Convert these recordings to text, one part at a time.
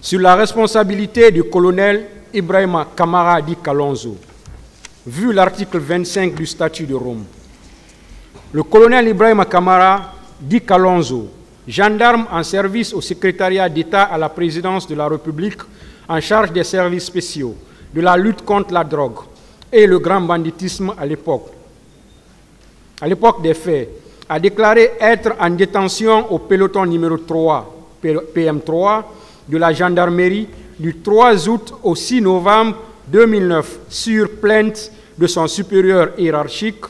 sur la responsabilité du colonel Ibrahima Kamara Di Kalonzo, vu l'article 25 du statut de Rome. Le colonel Ibrahima Kamara Di Kalonzo, gendarme en service au secrétariat d'État à la présidence de la République en charge des services spéciaux, de la lutte contre la drogue et le grand banditisme à l'époque des faits, a déclaré être en détention au peloton numéro 3, PM3, de la gendarmerie du 3 août au 6 novembre 2009 sur plainte de son supérieur hiérarchique,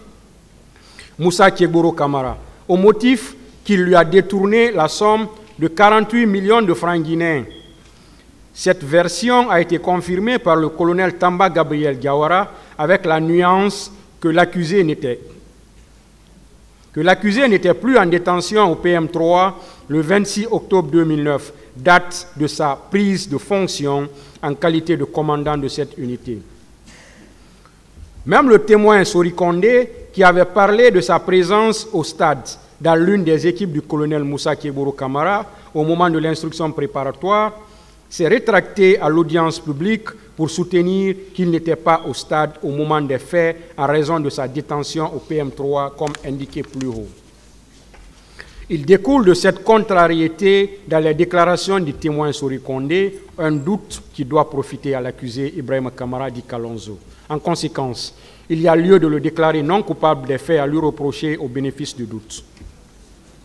Moussa Kégboro Kamara, au motif qu'il lui a détourné la somme de 48 millions de francs guinéens. Cette version a été confirmée par le colonel Tamba Gabriel Diawara avec la nuance que l'accusé n'était plus en détention au PM3 le 26 octobre 2009, date de sa prise de fonction en qualité de commandant de cette unité. Même le témoin Sori Kondé, qui avait parlé de sa présence au stade dans l'une des équipes du colonel Moussa Kégboro Kamara au moment de l'instruction préparatoire, s'est rétracté à l'audience publique pour soutenir qu'il n'était pas au stade au moment des faits en raison de sa détention au PM3 comme indiqué plus haut. Il découle de cette contrariété dans les déclarations du témoin Sori Kondé un doute qui doit profiter à l'accusé Ibrahima Kamara Di Kalonzo. En conséquence, il y a lieu de le déclarer non coupable des faits à lui reprocher au bénéfice du doute.